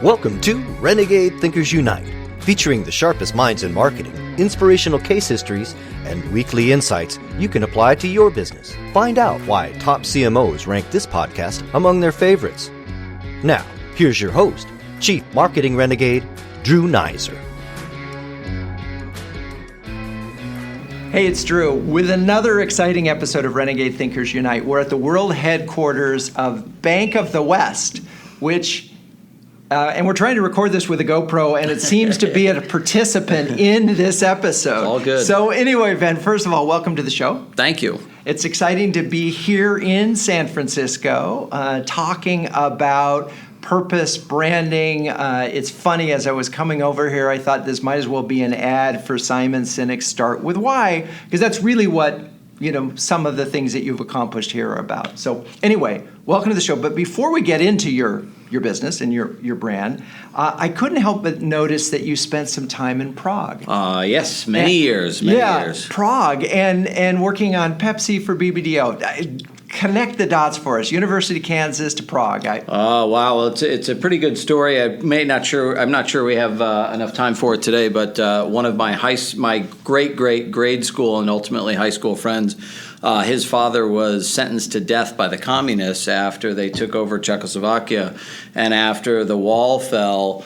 Welcome to Renegade Thinkers Unite, featuring the sharpest minds in marketing, inspirational case histories, and weekly insights you can apply to your business. Find out why top CMOs rank this podcast among their favorites. Now, here's your host, Chief Marketing Renegade, Drew Nizer. Hey, it's Drew with another exciting episode of Renegade Thinkers Unite. We're at the world headquarters of Bank of the West, and we're trying to record this with a GoPro, and it seems to be a participant in this episode. All good. So anyway, Ben, first of all, welcome to the show. Thank you. It's exciting to be here in San Francisco talking about purpose, branding. It's funny, as I was coming over here, I thought this might as well be an ad for Simon Sinek's Start With Why, because that's really what some of the things that you've accomplished here are about. So anyway, welcome to the show. But before we get into your business and your brand, I couldn't help but notice that you spent some time in Prague. Yes, many years. Prague, and working on Pepsi for BBDO. Connect the dots for us. University of Kansas to Prague. Wow, well, it's a pretty good story. I'm not sure we have enough time for it today, but one of my great grade school and ultimately high school friends, his father was sentenced to death by the communists after they took over Czechoslovakia, and after the wall fell,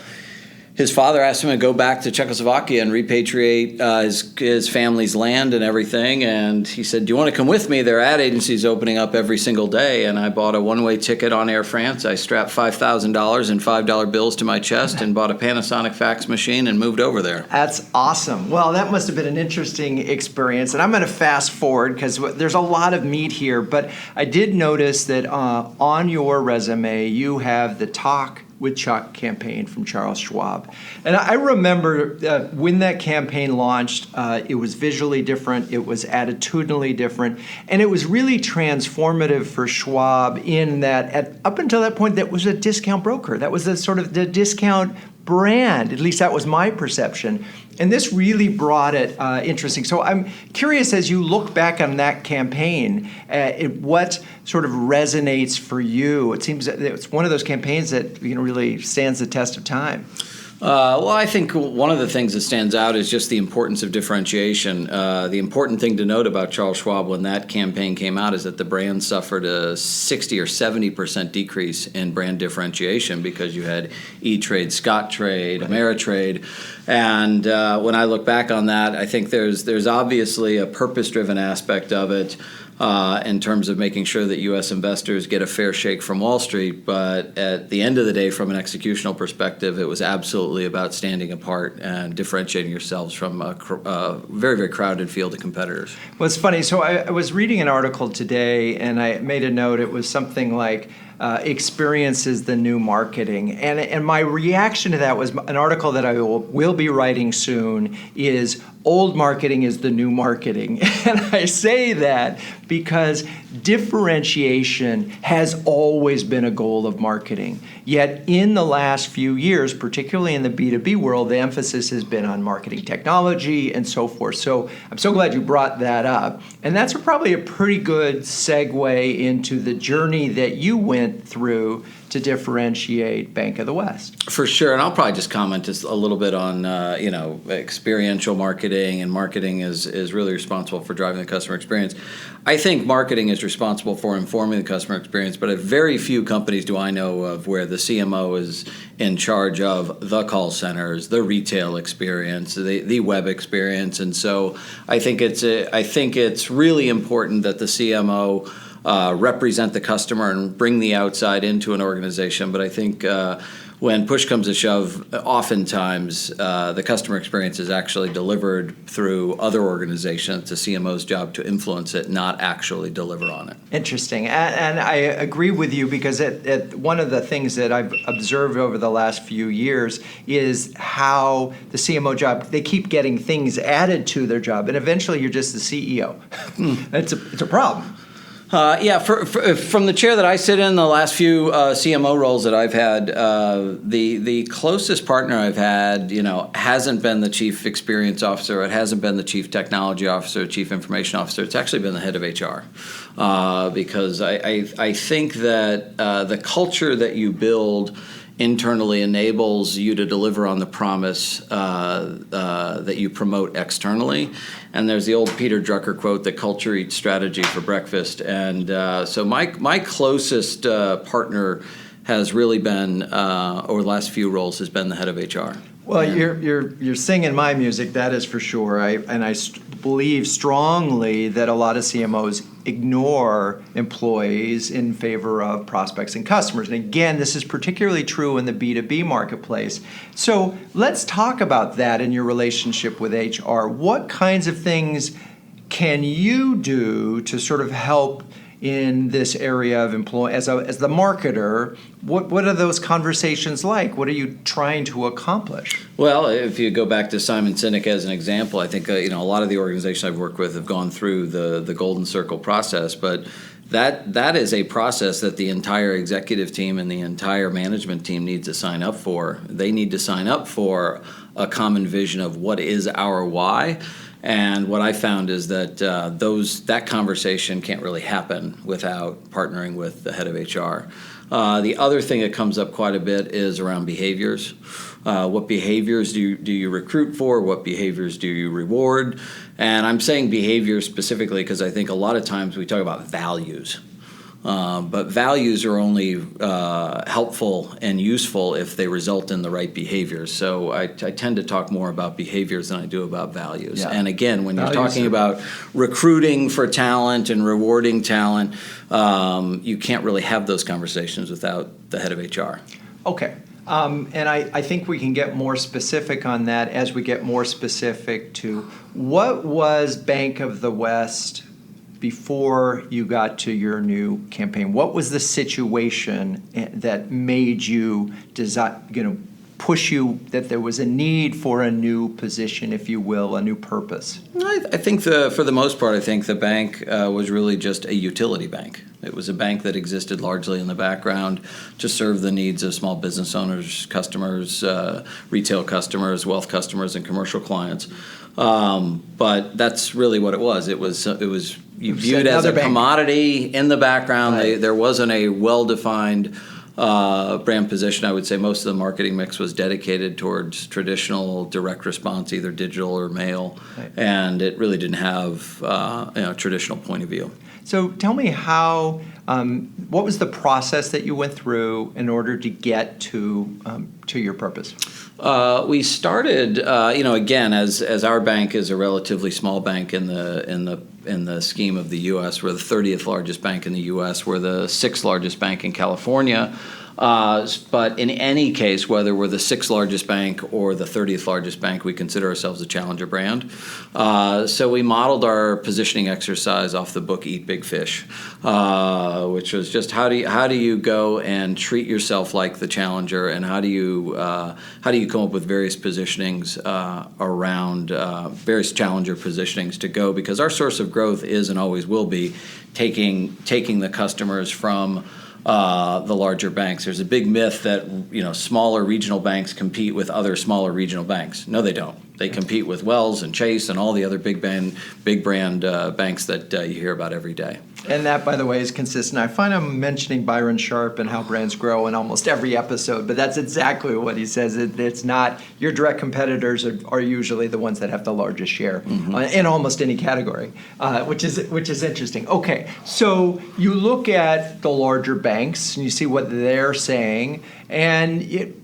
his father asked him to go back to Czechoslovakia and repatriate his family's land and everything. And he said, "Do you want to come with me? There are ad agencies opening up every single day." And I bought a one-way ticket on Air France. I strapped $5,000 in $5 bills to my chest and bought a Panasonic fax machine and moved over there. That's awesome. Well, that must have been an interesting experience. And I'm going to fast forward because there's a lot of meat here. But I did notice that on your resume, you have the Talk with Chuck campaign from Charles Schwab. And I remember when that campaign launched, it was visually different, it was attitudinally different, and it was really transformative for Schwab in that up until that point, that was a discount broker. That was the discount brand. At least that was my perception. And this really brought it interesting. So I'm curious, as you look back on that campaign, what sort of resonates for you? It seems that it's one of those campaigns that really stands the test of time. Well, I think one of the things that stands out is just the importance of differentiation. The important thing to note about Charles Schwab when that campaign came out is that the brand suffered a 60 or 70% decrease in brand differentiation because you had E-Trade, Scottrade, Ameritrade. And when I look back on that, I think there's obviously a purpose-driven aspect of it. In terms of making sure that U.S. investors get a fair shake from Wall Street. But at the end of the day, from an executional perspective, it was absolutely about standing apart and differentiating yourselves from a very, very crowded field of competitors. Well, it's funny. So I was reading an article today, and I made a note. It was something like, experience is the new marketing. And my reaction to that was an article that I will be writing soon is old marketing is the new marketing. And I say that because differentiation has always been a goal of marketing. Yet in the last few years, particularly in the B2B world, the emphasis has been on marketing technology and so forth. So I'm so glad you brought that up. And that's probably a pretty good segue into the journey that you went through to differentiate Bank of the West. For sure, and I'll probably just comment just a little bit on experiential marketing, and marketing is really responsible for driving the customer experience. I think marketing is responsible for informing the customer experience, but at very few companies do I know of where the CMO is in charge of the call centers, the retail experience, the web experience, and so I think it's really important that the CMO represent the customer and bring the outside into an organization. But I think when push comes to shove, oftentimes the customer experience is actually delivered through other organizations. It's the CMO's job to influence it, not actually deliver on it. Interesting. And I agree with you because one of the things that I've observed over the last few years is how the CMO job, they keep getting things added to their job, and eventually you're just the CEO. It's a problem. From the chair that I sit in, the last few CMO roles that I've had, the closest partner I've had, hasn't been the chief experience officer. It hasn't been the chief technology officer, chief information officer. It's actually been the head of HR, because I think that the culture that you build internally enables you to deliver on the promise that you promote externally. And there's the old Peter Drucker quote that culture eats strategy for breakfast. And so my closest partner has really been, over the last few roles, has been the head of HR. Well, you're singing my music, that is for sure. I believe strongly that a lot of CMOs ignore employees in favor of prospects and customers. And again, this is particularly true in the B2B marketplace. So let's talk about that in your relationship with HR. What kinds of things can you do to sort of help in this area of employee as the marketer? What are those conversations like? What are you trying to accomplish? Well, if you go back to Simon Sinek as an example, I think a lot of the organizations I've worked with have gone through the Golden Circle process, but that is a process that the entire executive team and the entire management team needs to sign up for. They need to sign up for a common vision of what is our why. And what I found is that that conversation can't really happen without partnering with the head of HR. The other thing that comes up quite a bit is around behaviors. What behaviors do you recruit for? What behaviors do you reward? And I'm saying behaviors specifically because I think a lot of times we talk about values. But values are only helpful and useful if they result in the right behaviors. So I tend to talk more about behaviors than I do about values. Yeah. And again, when you're talking about recruiting for talent and rewarding talent, you can't really have those conversations without the head of HR. Okay. And I think we can get more specific on that as we get more specific to what was Bank of the West before you got to your new campaign. What was the situation that made you push you that there was a need for a new position, if you will, a new purpose? I think for the most part, I think the bank was really just a utility bank. It was a bank that existed largely in the background to serve the needs of small business owners, customers, retail customers, wealth customers, and commercial clients. But that's really what it was. It was you viewed as a commodity in the background. Right. There wasn't a well-defined brand position. I would say most of the marketing mix was dedicated towards traditional direct response, either digital or mail, right. And it really didn't have a traditional point of view. So tell me what was the process that you went through in order to get to your purpose? We started, again, as our bank is a relatively small bank in the scheme of the U.S. We're the 30th largest bank in the U.S. We're the 6th largest bank in California. But in any case, whether we're the 6th largest bank or the 30th largest bank, we consider ourselves a challenger brand. So we modeled our positioning exercise off the book Eat Big Fish, which was just how do you go and treat yourself like the challenger, and how do you come up with various positionings around various challenger positionings to go, because our source of growth is and always will be taking the customers from the larger banks. There's a big myth that smaller regional banks compete with other smaller regional banks. No, they don't. They compete with Wells and Chase and all the other big brand banks that you hear about every day. And that, by the way, is consistent. I find I'm mentioning Byron Sharp and how brands grow in almost every episode, but that's exactly what he says. It's not your direct competitors are usually the ones that have the largest share in almost any category, which is interesting. Okay, so you look at the larger banks and you see what they're saying, and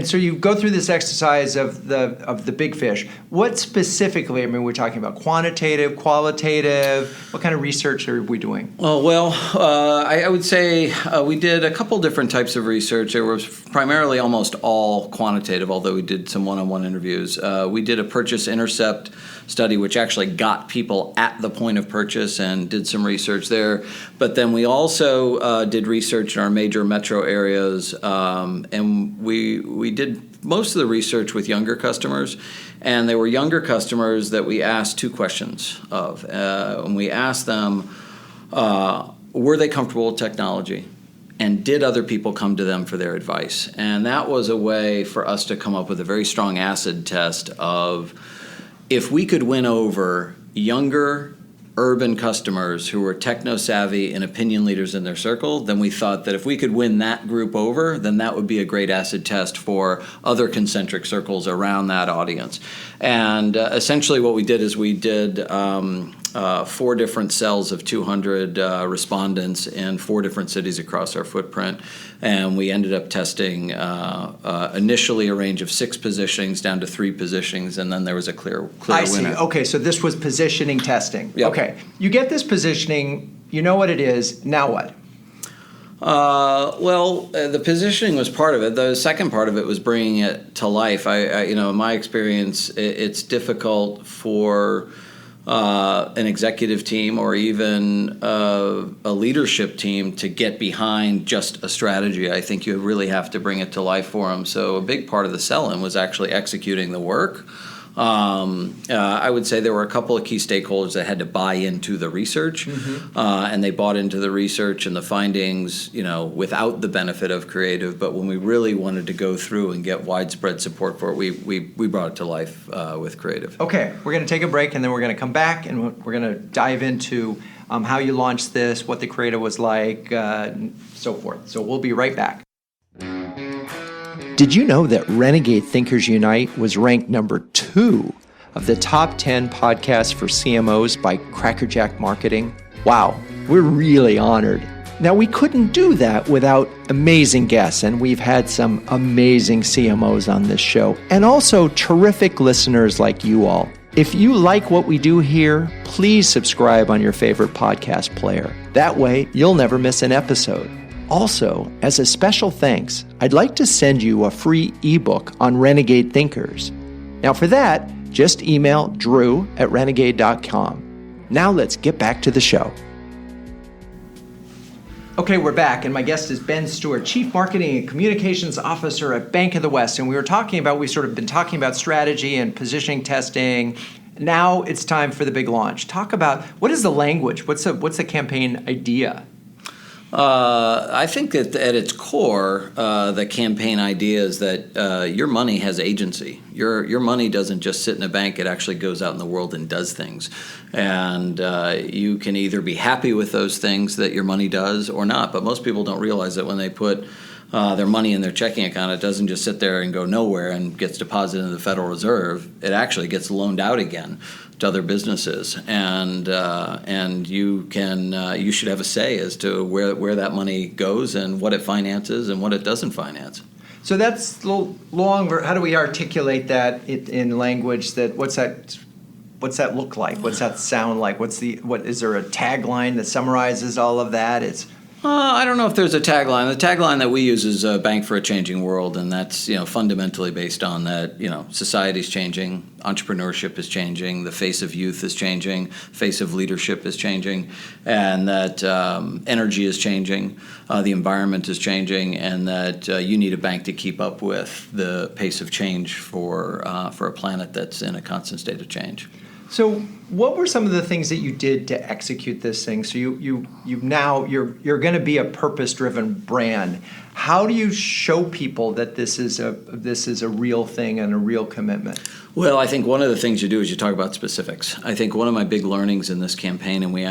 so you go through this exercise of the big fish. What specifically? I mean, we're talking about quantitative, qualitative. What kind of research are we doing? Well, I would say we did a couple different types of research. There was primarily almost all quantitative, although we did some one-on-one interviews. We did a purchase intercept study, which actually got people at the point of purchase and did some research there. But then we also did research in our major metro areas, and we did most of the research with younger customers. And they were younger customers that we asked two questions of. And we asked them, were they comfortable with technology? And did other people come to them for their advice? And that was a way for us to come up with a very strong acid test of, if we could win over younger, urban customers who were techno-savvy and opinion leaders in their circle, then we thought that if we could win that group over, then that would be a great acid test for other concentric circles around that audience. And essentially what we did is we did 4 different cells of 200 respondents in 4 different cities across our footprint. And we ended up testing initially a range of 6 positionings down to 3 positionings, and then there was a clear I winner. see. Okay, so this was positioning testing. Yep. Okay, you get this positioning, you know what it is, now what? The positioning was part of it. The second part of it was bringing it to life. In my experience, it's difficult for an executive team or even a leadership team to get behind just a strategy. I think you really have to bring it to life for them. So a big part of the sell-in was actually executing the work. I would say there were a couple of key stakeholders that had to buy into the research, and they bought into the research and the findings, without the benefit of creative. But when we really wanted to go through and get widespread support for it, we brought it to life with creative. Okay, we're going to take a break, and then we're going to come back, and we're going to dive into how you launched this, what the creative was like, so forth. So we'll be right back. Did you know that Renegade Thinkers Unite was ranked number 2 of the top 10 podcasts for CMOs by Crackerjack Marketing? Wow, we're really honored. Now, we couldn't do that without amazing guests, and we've had some amazing CMOs on this show, and also terrific listeners like you all. If you like what we do here, please subscribe on your favorite podcast player. That way, you'll never miss an episode. Also, as a special thanks, I'd like to send you a free ebook on Renegade Thinkers. Now for that, just email drew@renegade.com. Now let's get back to the show. Okay, we're back, and my guest is Ben Stuart, Chief Marketing and Communications Officer at Bank of the West. And we've sort of been talking about strategy and positioning testing. Now it's time for the big launch. Talk about, what is the language? What's the campaign idea? I think that at its core, the campaign idea is that your money has agency. Your money doesn't just sit in a bank; it actually goes out in the world and does things. And you can either be happy with those things that your money does or not. But most people don't realize that when they put their money in their checking account, it doesn't just sit there and go nowhere and gets deposited in the Federal Reserve. It actually gets loaned out again to other businesses, and you should have a say as to where that money goes and what it finances and what it doesn't finance. So that's a little long. How do we articulate that in language? What's that look like? What's that sound like? Is there a tagline that summarizes all of that? I don't know if there's a tagline. The tagline that we use is "Bank for a Changing World," and that's fundamentally based on that. Society's changing, entrepreneurship is changing, the face of youth is changing, face of leadership is changing, and that energy is changing, the environment is changing, and that you need a bank to keep up with the pace of change for a planet that's in a constant state of change. So, what were some of the things that you did to execute this thing? So you're going to be a purpose-driven brand. How do you show people that this is a real thing and a real commitment? Well, I think one of the things you do is you talk about specifics. I think one of my big learnings in this campaign we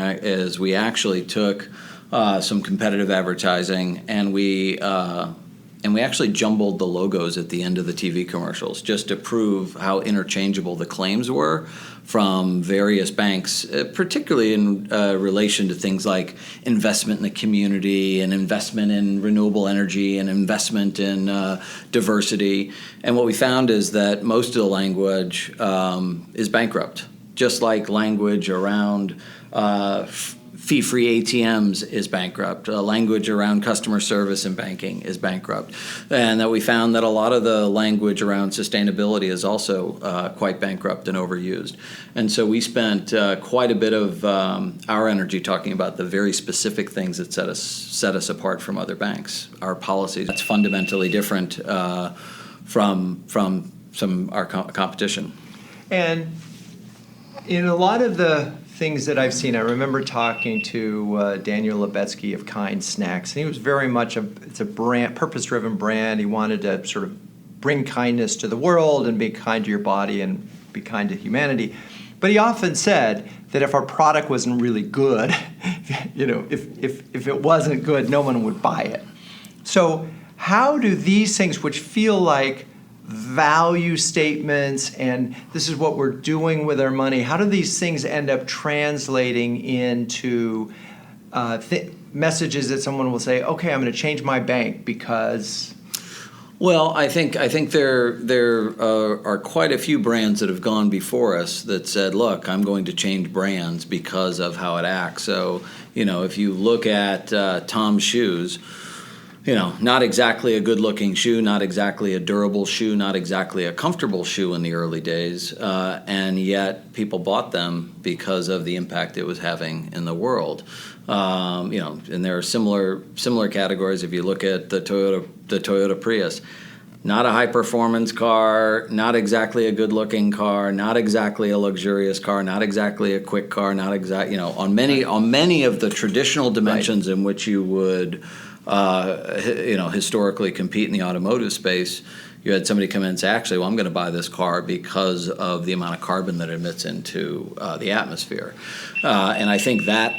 actually took some competitive advertising and we actually jumbled the logos at the end of the TV commercials just to prove how interchangeable the claims were from various banks, particularly in relation to things like investment in the community and investment in renewable energy and investment in diversity. And what we found is that most of the language is bankrupt, just like language around fee-free ATMs is bankrupt. Language around customer service and banking is bankrupt. And that we found that a lot of the language around sustainability is also quite bankrupt and overused. And so we spent quite a bit of our energy talking about the very specific things that set us apart from other banks. Our policies, that's fundamentally different from our competition. And in a lot of the things that I've seen, I remember talking to Daniel Lebetsky of Kind Snacks, and he was very much it's a brand, purpose-driven brand. He wanted to sort of bring kindness to the world and be kind to your body and be kind to humanity. But he often said that if our product wasn't really good, if it wasn't good, no one would buy it. So how do these things, which feel like value statements and this is what we're doing with our money, how do these things end up translating into messages that someone will say, okay, I'm going to change my bank because... Well, I think there are quite a few brands that have gone before us that said, look, I'm going to change brands because of how it acts. So, if you look at Tom's shoes, not exactly a good-looking shoe, not exactly a durable shoe, not exactly a comfortable shoe in the early days, and yet people bought them because of the impact it was having in the world. And there are similar categories. If you look at the Toyota Prius, not a high-performance car, not exactly a good-looking car, not exactly a luxurious car, not exactly a quick car, not on many of the traditional dimensions in which you would historically compete in the automotive space, you had somebody come in and say, actually, well, I'm going to buy this car because of the amount of carbon that it emits into the atmosphere. And I think that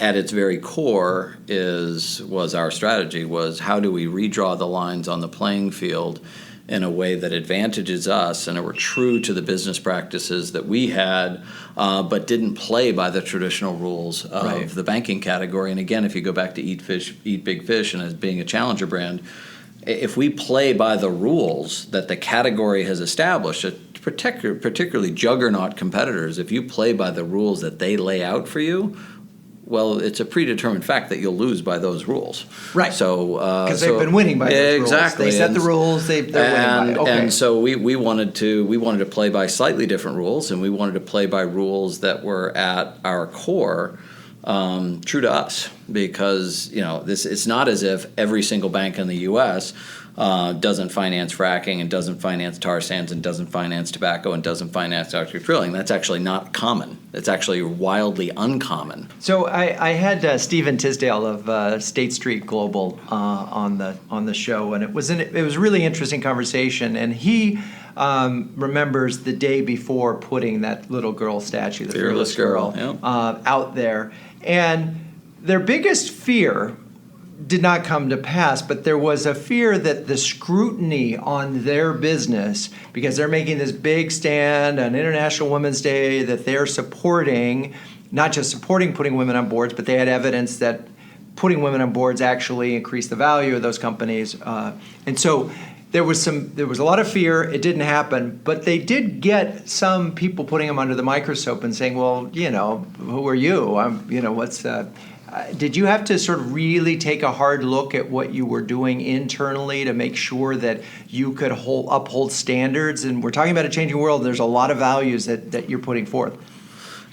at its very core was our strategy, was how do we redraw the lines on the playing field in a way that advantages us and we're true to the business practices that we had, but didn't play by the traditional rules of the banking category. And again, if you go back to Eat Big Fish and as being a challenger brand, if we play by the rules that the category has established, particularly juggernaut competitors, if you play by the rules that they lay out for you, well, it's a predetermined fact that you'll lose by those rules. Right. So because they've been winning by those exactly. rules. They set the rules. They're winning by it. Okay. And so we wanted to play by slightly different rules, and we wanted to play by rules that were at our core true to us, because it's not as if every single bank in the U.S. Doesn't finance fracking and doesn't finance tar sands and doesn't finance tobacco and doesn't finance electric drilling. That's actually not common. It's actually wildly uncommon. So I had Stephen Tisdale of State Street Global on the show, and it was a really interesting conversation. And he remembers the day before putting that little girl statue, the Fearless Girl, out there, and their biggest fear did not come to pass, but there was a fear that the scrutiny on their business, because they're making this big stand on International Women's Day that they're supporting, not just supporting putting women on boards, but they had evidence that putting women on boards actually increased the value of those companies. And so there was a lot of fear. It didn't happen, but they did get some people putting them under the microscope and saying, well, who are you? Did you have to sort of really take a hard look at what you were doing internally to make sure that you could uphold standards? And we're talking about a changing world. There's a lot of values that you're putting forth.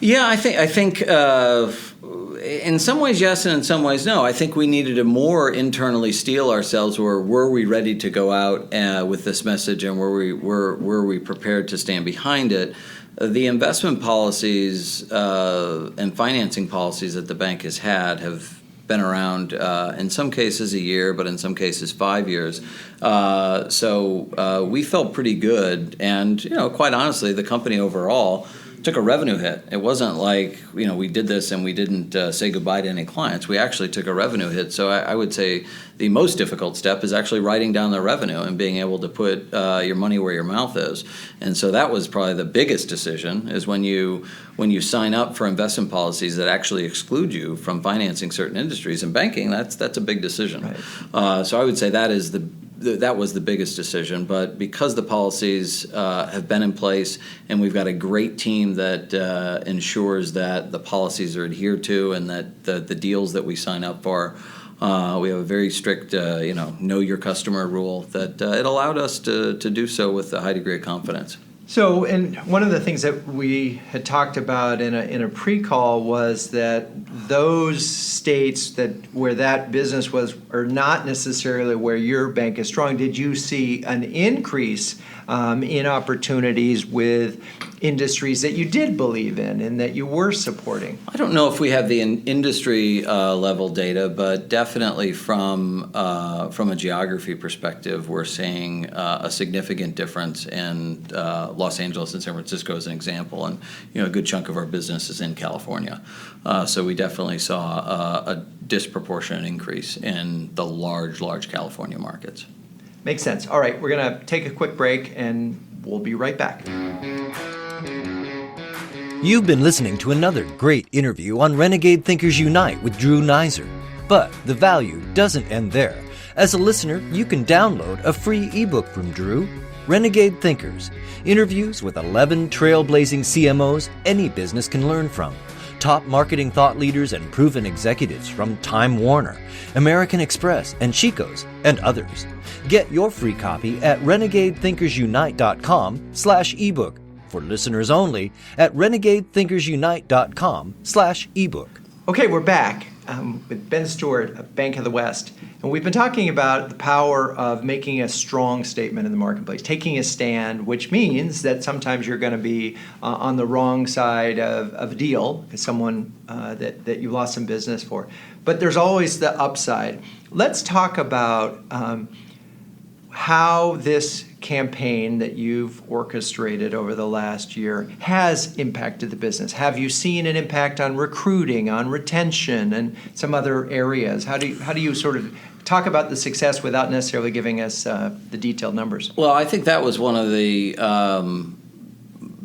Yeah, I think in some ways yes, and in some ways no. I think we needed to more internally steel ourselves. Were we ready to go out with this message, and were we prepared to stand behind it? The investment policies and financing policies that the bank has had have been around in some cases a year, but in some cases 5 years. So we felt pretty good, and quite honestly, the company overall took a revenue hit. It wasn't like we did this and we didn't say goodbye to any clients. We actually took a revenue hit. So I would say the most difficult step is actually writing down the revenue and being able to put your money where your mouth is. And so that was probably the biggest decision, is when you sign up for investment policies that actually exclude you from financing certain industries. And banking, that's a big decision. Right. So I would say that was the biggest decision. But because the policies have been in place, and we've got a great team that ensures that the policies are adhered to, and that the deals that we sign up for, we have a very strict, know your customer rule that it allowed us to do so with a high degree of confidence. So, and one of the things that we had talked about in a pre-call was that those states where that business was are not necessarily where your bank is strong. Did you see an increase in opportunities with industries that you did believe in and that you were supporting? I don't know if we have the industry level data, but definitely from a geography perspective, we're seeing a significant difference in Los Angeles and San Francisco as an example, and a good chunk of our business is in California. So we definitely saw a disproportionate increase in the large California markets. Makes sense. All right, we're going to take a quick break and we'll be right back. You've been listening to another great interview on Renegade Thinkers Unite with Drew Neiser. But the value doesn't end there. As a listener, you can download a free ebook from Drew, Renegade Thinkers, interviews with 11 trailblazing CMOs any business can learn from. Top marketing thought leaders and proven executives from Time Warner, American Express, and Chico's, and others. Get your free copy at renegadethinkersunite.com/ebook. For listeners only at renegadethinkersunite.com/ebook. Okay, we're back with Ben Stuart of Bank of the West. And we've been talking about the power of making a strong statement in the marketplace, taking a stand, which means that sometimes you're going to be on the wrong side of a deal, someone that you lost some business for. But there's always the upside. Let's talk about how this campaign that you've orchestrated over the last year has impacted the business. Have you seen an impact on recruiting, on retention, and some other areas? How do you sort of talk about the success without necessarily giving us the detailed numbers? Well, I think that was one of the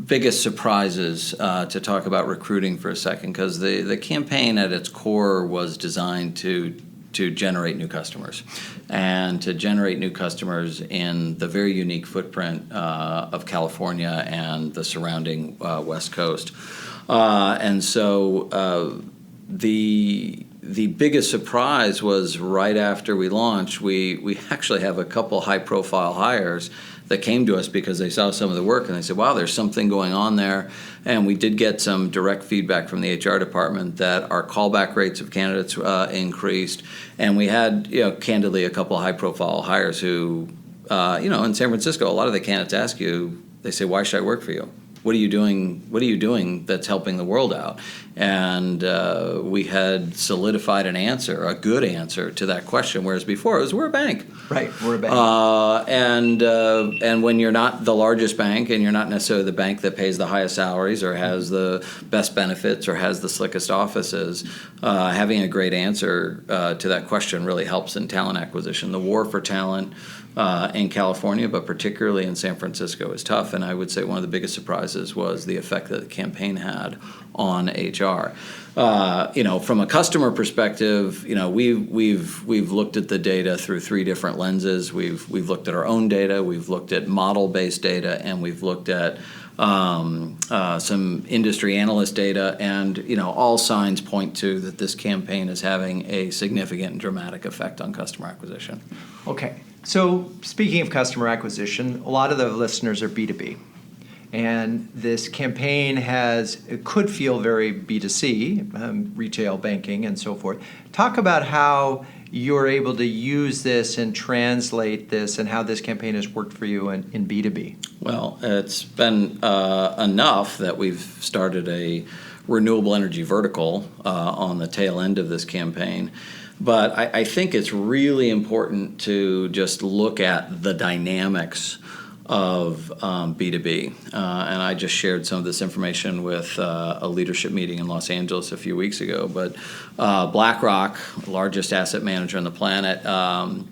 biggest surprises to talk about recruiting for a second, because the campaign at its core was designed to generate new customers, and to generate new customers in the very unique footprint of California and the surrounding West Coast. And so the biggest surprise was right after we launched, we actually have a couple high-profile hires that came to us because they saw some of the work and they said, wow, there's something going on there. And we did get some direct feedback from the HR department that our callback rates of candidates increased. And we had, candidly, a couple high-profile hires who, in San Francisco, a lot of the candidates ask you, they say, why should I work for you? What are you doing? What are you doing that's helping the world out? And we had solidified an answer, a good answer to that question, whereas before it was, we're a bank. Right, we're a bank. And when you're not the largest bank and you're not necessarily the bank that pays the highest salaries or has the best benefits or has the slickest offices, having a great answer to that question really helps in talent acquisition. The war for talent in California, but particularly in San Francisco, is tough. And I would say one of the biggest surprises was the effect that the campaign had on HR. From a customer perspective, we've looked at the data through three different lenses. We've looked at our own data, we've looked at model-based data, and we've looked at some industry analyst data, and all signs point to that this campaign is having a significant and dramatic effect on customer acquisition. Okay, so speaking of customer acquisition, a lot of the listeners are B2B. And this campaign could feel very B2C, retail banking and so forth. Talk about how you're able to use this and translate this and how this campaign has worked for you in B2B. Well, it's been enough that we've started a renewable energy vertical on the tail end of this campaign. But I think it's really important to just look at the dynamics of B2B. And I just shared some of this information with a leadership meeting in Los Angeles a few weeks ago. But BlackRock, largest asset manager on the planet,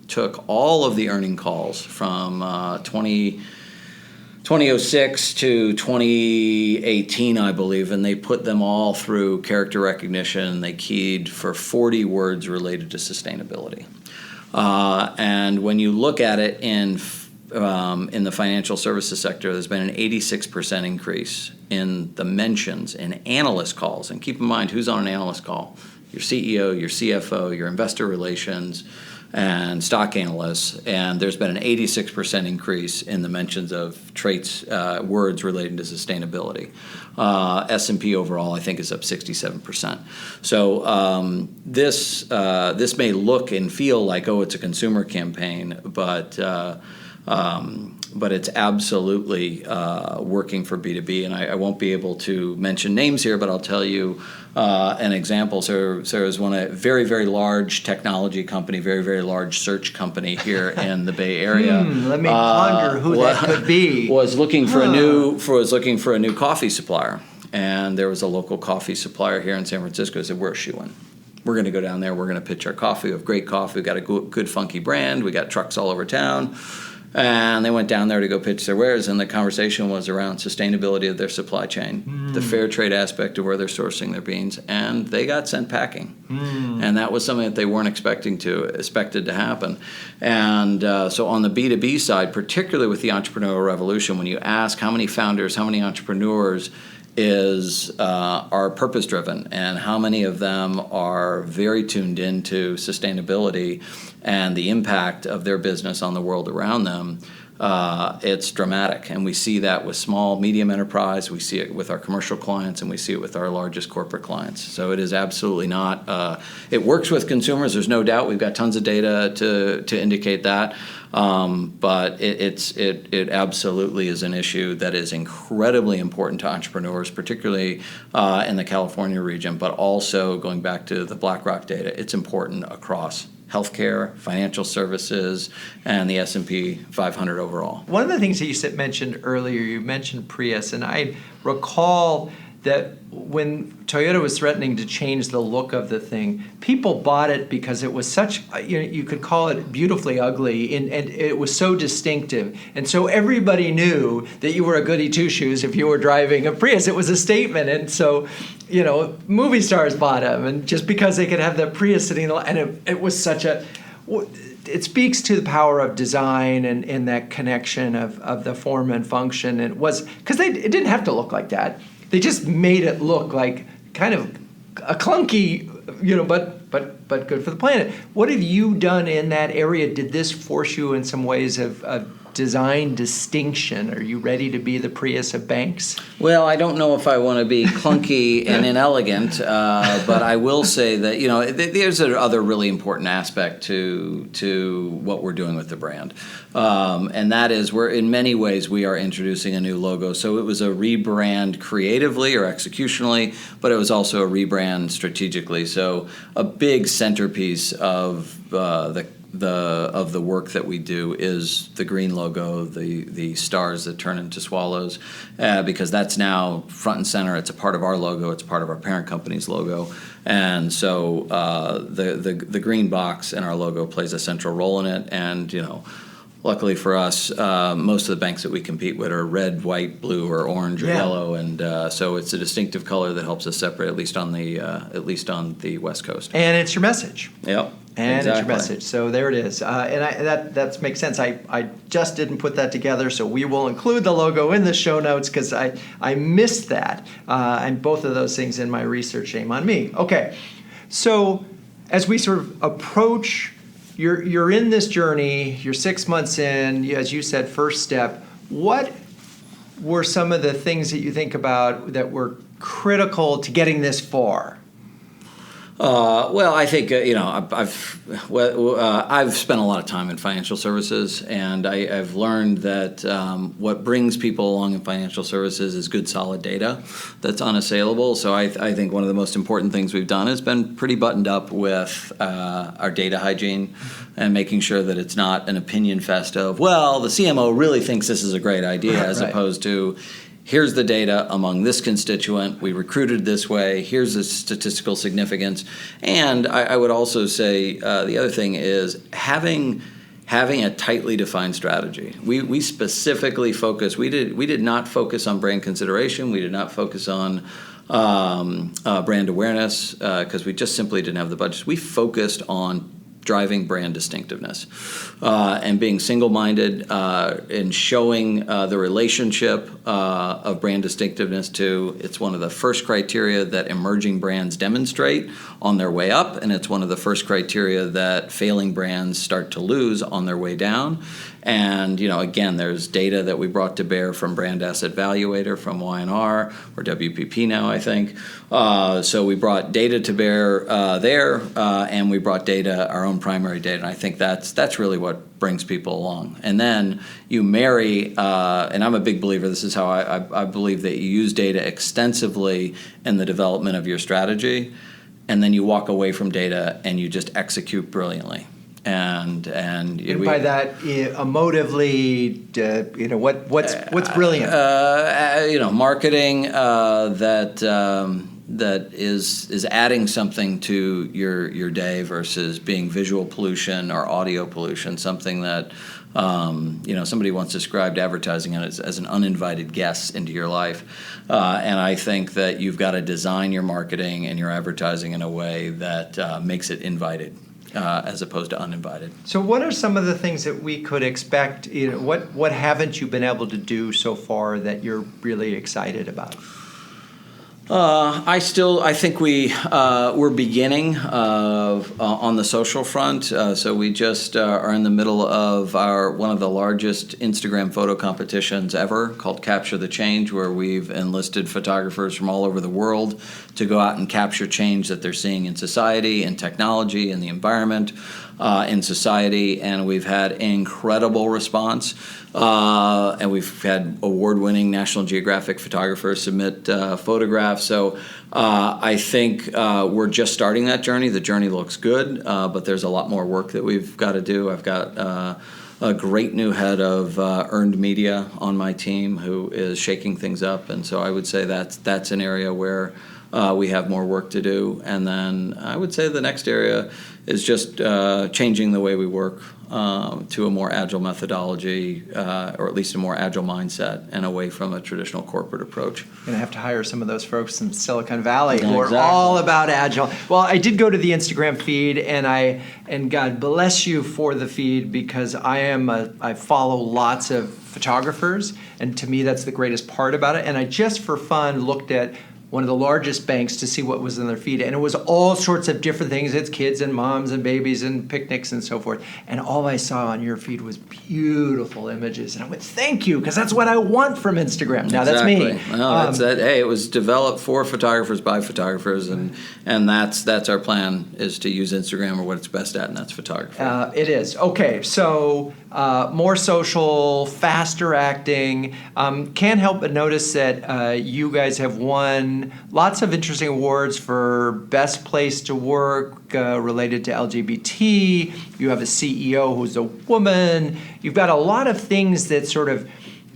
took all of the earning calls from 2006 to 2018, I believe, and they put them all through character recognition. They keyed for 40 words related to sustainability. And when you look at it in the financial services sector, there's been an 86% increase in the mentions in analyst calls. And keep in mind, who's on an analyst call? Your CEO, your CFO, your investor relations, and stock analysts. And there's been an 86% increase in the mentions of traits, words relating to sustainability. S&P overall, I think, is up 67%. So this may look and feel like, it's a consumer campaign, but But it's absolutely working for B2B, and I won't be able to mention names here, but I'll tell you an example. So there's a very, very large technology company, very, very large search company here in the Bay Area. Let me ponder who that could be. Was looking for a new coffee supplier, and there was a local coffee supplier here in San Francisco. Said, we're a shoo-in. We're going to go down there. We're going to pitch our coffee. We have great coffee. We've got a good funky brand. We got trucks all over town. And they went down there to go pitch their wares, and the conversation was around sustainability of their supply chain, the fair trade aspect of where they're sourcing their beans, and they got sent packing. And that was something that they weren't expected to happen. And so on the B2B side, particularly with the entrepreneurial revolution, when you ask how many founders, how many entrepreneurs are purpose-driven, and how many of them are very tuned into sustainability and the impact of their business on the world around them, it's dramatic. And we see that with small, medium enterprise, we see it with our commercial clients, and we see it with our largest corporate clients. So it is absolutely not, it works with consumers, there's no doubt. We've got tons of data to indicate that. But it absolutely is an issue that is incredibly important to entrepreneurs, particularly in the California region, but also going back to the BlackRock data, it's important across healthcare, financial services, and the S&P 500 overall. One of the things that you mentioned earlier, you mentioned Prius, and I recall that when Toyota was threatening to change the look of the thing, people bought it because it was such, you could call it beautifully ugly, and it was so distinctive. And so everybody knew that you were a goody two-shoes if you were driving a Prius. It was a statement. And so, movie stars bought them, and just because they could have that Prius sitting, and it was such a... It speaks to the power of design and that connection of the form and function. And it was, because it didn't have to look like that. They just made it look like kind of a clunky, but good for the planet. What have you done in that area? Did this force you in some ways of design distinction? Are you ready to be the Prius of banks? Well, I don't know if I want to be clunky and inelegant, but I will say that there's another really important aspect to what we're doing with the brand, and that is in many ways we are introducing a new logo. So it was a rebrand creatively or executionally, but it was also a rebrand strategically. So a big centerpiece of the work that we do is the green logo, the stars that turn into swallows, because that's now front and center. It's a part of our logo. It's part of our parent company's logo, and so the green box in our logo plays a central role in it. And luckily for us, most of the banks that we compete with are red, white, blue, or orange or yellow, and so it's a distinctive color that helps us separate, at least on the West Coast. And it's your message. Yep. And exactly. It's your message. So there it is. And that makes sense. I just didn't put that together, so we will include the logo in the show notes because I missed that. And both of those things in my research, shame on me. Okay. So as we sort of approach, you're in this journey, you're 6 months in, as you said, first step. What were some of the things that you think about that were critical to getting this far? Well, I think I've spent a lot of time in financial services, and I've learned that what brings people along in financial services is good, solid data that's unassailable. So I think one of the most important things we've done has been pretty buttoned up with our data hygiene and making sure that it's not an opinion fest of, well, the CMO really thinks this is a great idea, as opposed to, here's the data among this constituent, we recruited this way, here's the statistical significance. And I would also say the other thing is having a tightly defined strategy. We specifically focus, we did not focus on brand consideration, we did not focus on brand awareness because we just simply didn't have the budgets. We focused on driving brand distinctiveness and being single-minded in showing the relationship of brand distinctiveness to, it's one of the first criteria that emerging brands demonstrate on their way up, and it's one of the first criteria that failing brands start to lose on their way down. And, again, there's data that we brought to bear from Brand Asset Valuator, from Y&R, or WPP now, I think. So we brought data to bear there, and we brought our own from primary data. And I think that's really what brings people along. And then you marry, and I'm a big believer, this is how I believe that you use data extensively in the development of your strategy, and then you walk away from data and you just execute brilliantly. And by that, emotively, what's brilliant? Marketing that is adding something to your day versus being visual pollution or audio pollution. Something that somebody once described advertising as an uninvited guest into your life, and I think that you've got to design your marketing and your advertising in a way that makes it invited. As opposed to uninvited. So what are some of the things that we could expect? What haven't you been able to do so far that you're really excited about? I think we're beginning on the social front. So we just are in the middle of one of the largest Instagram photo competitions ever, called Capture the Change, where we've enlisted photographers from all over the world to go out and capture change that they're seeing in society, in technology, in the environment, in society, and we've had incredible response. And we've had award-winning National Geographic photographers submit photographs. So I think we're just starting that journey. The journey looks good, but there's a lot more work that we've got to do. I've got a great new head of earned media on my team who is shaking things up, and so I would say that's an area where we have more work to do. And then I would say the next area is just changing the way we work to a more agile methodology, or at least a more agile mindset, and away from a traditional corporate approach. You're going to have to hire some of those folks in Silicon Valley who are all about agile. Well, I did go to the Instagram feed, and God bless you for the feed, because I follow lots of photographers, and to me that's the greatest part about it. And I just for fun looked at one of the largest banks to see what was in their feed, and it was all sorts of different things. It's kids and moms and babies and picnics and so forth. And all I saw on your feed was beautiful images, and I went, "Thank you," because that's what I want from Instagram. Now that's me. No, that's that. Hey, it was developed for photographers by photographers, and that's our plan, is to use Instagram or what it's best at, and that's photography. It is. Okay, so more social, faster acting. Can't help but notice that you guys have won lots of interesting awards for best place to work related to LGBT. You have a CEO who's a woman. You've got a lot of things that sort of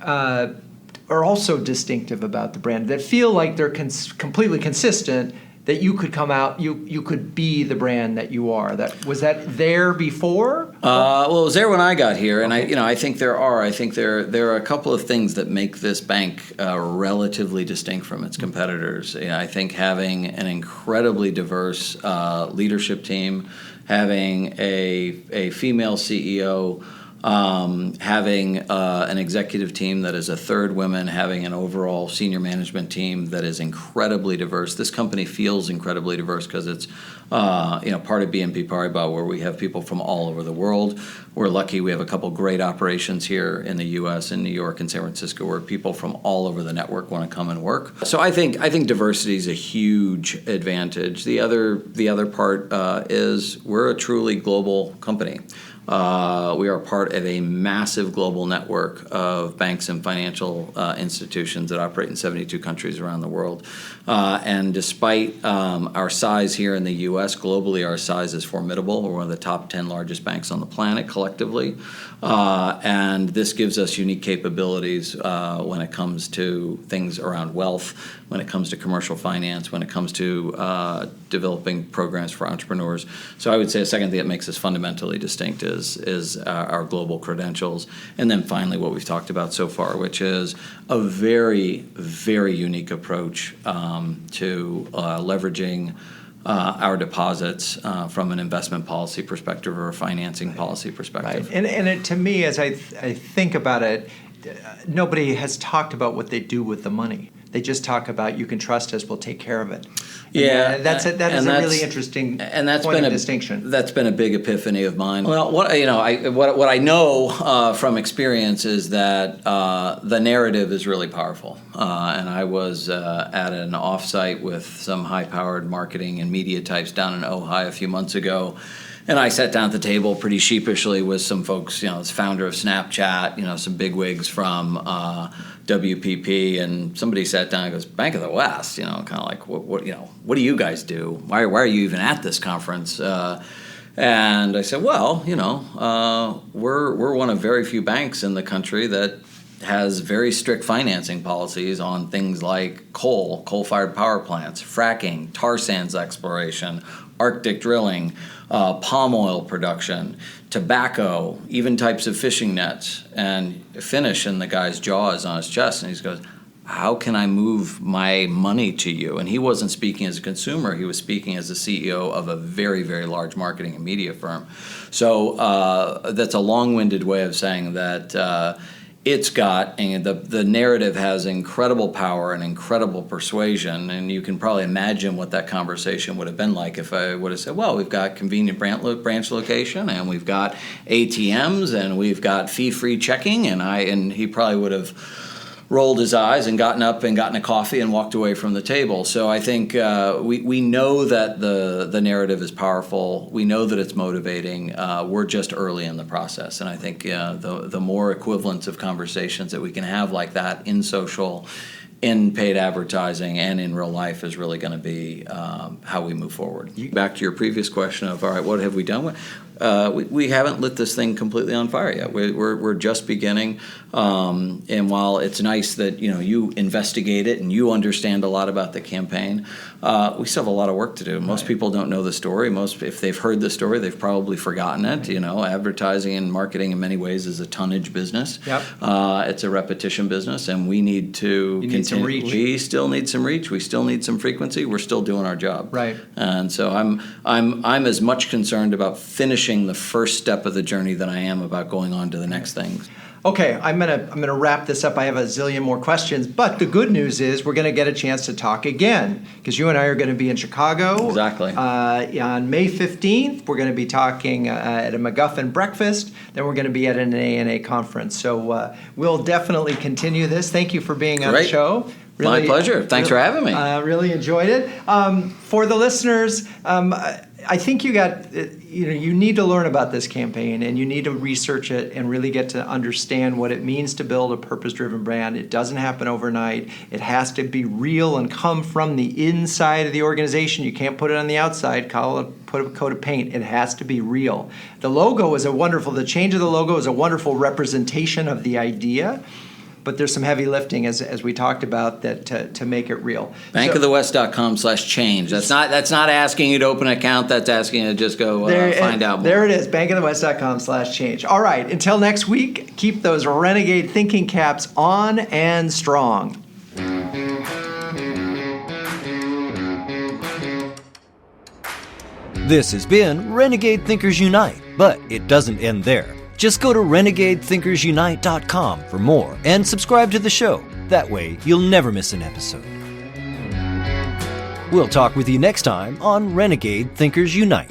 are also distinctive about the brand, that feel like they're completely consistent, that you could come out, you could be the brand that you are. Was that there before? Well, it was there when I got here, and I think there are a couple of things that make this bank relatively distinct from its competitors. I think having an incredibly diverse leadership team, having a female CEO, having an executive team that is a third women, having an overall senior management team that is incredibly diverse. This company feels incredibly diverse because it's part of BNP Paribas, where we have people from all over the world. We're lucky we have a couple great operations here in the U.S., in New York and San Francisco, where people from all over the network want to come and work. So I think diversity is a huge advantage. The other part is we're a truly global company. We are part of a massive global network of banks and financial institutions that operate in 72 countries around the world. And despite our size here in the U.S., globally our size is formidable. We're one of the top 10 largest banks on the planet collectively. And this gives us unique capabilities when it comes to things around wealth, when it comes to commercial finance, when it comes to developing programs for entrepreneurs. So I would say a second thing that makes us fundamentally distinct is our global credentials. And then finally what we've talked about so far, which is a very, very unique approach to leveraging our deposits from an investment policy perspective or a financing policy perspective. Right. And to me, as I think about it, nobody has talked about what they do with the money. They just talk about, you can trust us, we'll take care of it. That is a really interesting point of distinction. That's been a big epiphany of mine. Well, what I know from experience is that the narrative is really powerful. And I was at an offsite with some high-powered marketing and media types down in Ojai a few months ago. And I sat down at the table pretty sheepishly with some folks, this founder of Snapchat, some bigwigs from WPP, and somebody sat down and goes, Bank of the West, kind of like, what do you guys do? Why are you even at this conference? And I said, well, we're one of very few banks in the country that has very strict financing policies on things like coal-fired power plants, fracking, tar sands exploration, Arctic drilling, palm oil production, tobacco, even types of fishing nets. And finish in the guy's jaws on his chest, and he goes, how can I move my money to you? And he wasn't speaking as a consumer. He was speaking as the CEO of a very, very large marketing and media firm. So that's a long-winded way of saying that the narrative has incredible power and incredible persuasion, and you can probably imagine what that conversation would have been like if I would have said, well, we've got convenient branch location, and we've got ATMs, and we've got fee-free checking, and he probably would have rolled his eyes and gotten up and gotten a coffee and walked away from the table. So I think we know that the narrative is powerful. We know that it's motivating. We're just early in the process. And I think the more equivalents of conversations that we can have like that in social, in paid advertising, and in real life is really going to be how we move forward. Back to your previous question of, all right, what have we done? We haven't lit this thing completely on fire yet. We're just beginning, and while it's nice that you investigate it and you understand a lot about the campaign, we still have a lot of work to do. Most people don't know the story. If they've heard the story, they've probably forgotten it. Advertising and marketing in many ways is a tonnage business. Yep. It's a repetition business, and we need to continue. Some reach. We still need some reach. We still need some frequency. We're still doing our job. Right. And so I'm as much concerned about finishing the first step of the journey than I am about going on to the next thing. Okay, I'm gonna wrap this up. I have a zillion more questions, but the good news is we're gonna get a chance to talk again because you and I are gonna be in Chicago. Exactly. On May 15th, we're gonna be talking at a MacGuffin breakfast. Then we're gonna be at an ANA conference. So we'll definitely continue this. Thank you for being on the show. Really, my pleasure. Thanks for having me. Really enjoyed it. For the listeners, I think you need to learn about this campaign, and you need to research it and really get to understand what it means to build a purpose-driven brand. It doesn't happen overnight. It has to be real and come from the inside of the organization. You can't put it on the outside, put a coat of paint. It has to be real. The change of the logo is a wonderful representation of the idea. But there's some heavy lifting, as we talked about, that to make it real. Bankofthewest.com/change. That's not asking you to open an account. That's asking you to just go find out more. There it is, bankofthewest.com/change. All right, until next week, keep those renegade thinking caps on and strong. This has been Renegade Thinkers Unite, but it doesn't end there. Just go to renegadethinkersunite.com for more and subscribe to the show. That way, you'll never miss an episode. We'll talk with you next time on Renegade Thinkers Unite.